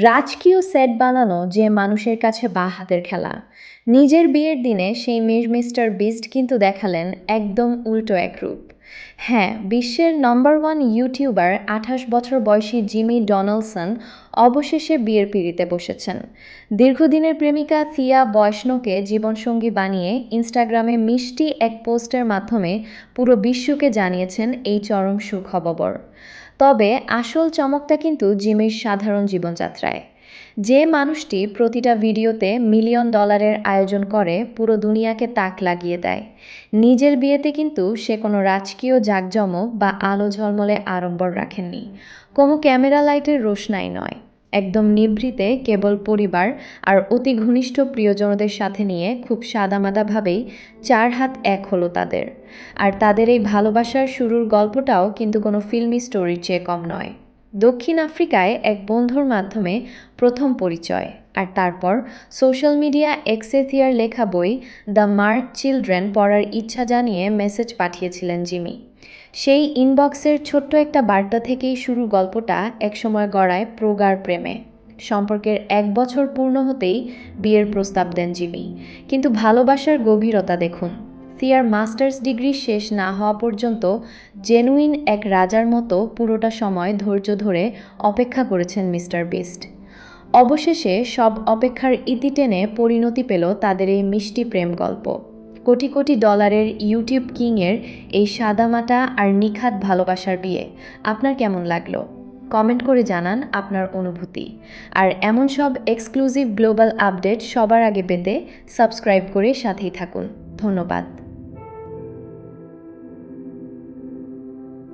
রাজকীয় সেট বানানো যে মানুষের কাছে বাঁ হাতের খেলা। নিজের বিয়ের দিনে সেই মিস্টার বিস্ট কিন্তু দেখালেন একদম উল্টো এক রূপ। হ্যাঁ, বিশ্বের নম্বর ওয়ান ইউটিউবার 28 বছর বয়সী জিমি ডোনাল্ডসন অবশেষে বিয়ের পিঁড়িতে বসেছেন। দীর্ঘদিনের প্রেমিকা থিয়া বয়স্নকে জীবনসঙ্গী বানিয়ে ইনস্টাগ্রামে মিষ্টি এক পোস্টের মাধ্যমে পুরো বিশ্বকে জানিয়েছেন এই চরম সুখবর। তবে আসল চমকটা কিন্তু জিমির সাধারণ জীবনযাত্রায়। যে মানুষটি প্রতিটা ভিডিওতে মিলিয়ন ডলারের আয়োজন করে পুরো দুনিয়াকে তাক লাগিয়ে দেয়, নিজের বিয়েতে কিন্তু সে কোনো রাজকীয় জাঁকজমক বা আলো ঝলমলে আড়ম্বর রাখেননি। কোনো ক্যামেরা লাইটের রোশনাই নয়, একদম নিভৃতে কেবল পরিবার আর অতি ঘনিষ্ঠ প্রিয়জনদের সাথে নিয়ে খুব সাদামাদাভাবেই 4 হাত এক হলো তাদের। আর তাদের এই ভালোবাসার শুরুর গল্পটাও কিন্তু কোনো ফিল্মি স্টোরির চেয়ে কম নয়। দক্ষিণ আফ্রিকায় এক বন্ধুর মাধ্যমে প্রথম পরিচয়, আর তারপর সোশ্যাল মিডিয়া এক্সে থিয়ার লেখা বই দ্য মার্ক চিলড্রেন পড়ার ইচ্ছা জানিয়ে মেসেজ পাঠিয়েছিলেন জিমি। সেই ইনবক্সের ছোট্ট একটা বার্তা থেকেই শুরু গল্পটা একসময় গড়ায় প্রগাঢ় প্রেমে। সম্পর্কের 1 বছর পূর্ণ হতেই বিয়ের প্রস্তাব দেন জিমি। কিন্তু ভালোবাসার গভীরতা দেখুন। সিয়ার মাস্টার্স ডিগ্রি শেষ না হওয়া পর্যন্ত জেনুইন এক রাজার মতো পুরোটা সময় ধৈর্য ধরে অপেক্ষা করেছেন মিস্টার বিস্ট। অবশেষে সব অপেক্ষার ইতি টেনে পরিণতি পেল তাদের এই মিষ্টি প্রেম গল্প। কোটি কোটি ডলারের ইউটিউব কিংয়ের এই সাদামাটা আর নিখাত ভালোবাসার বিয়ে আপনার কেমন লাগলো? কমেন্ট করে জানান আপনার অনুভূতি। আর এমন সব এক্সক্লুসিভ গ্লোবাল আপডেট সবার আগে পেতে সাবস্ক্রাইব করে সাথেই থাকুন। ধন্যবাদ।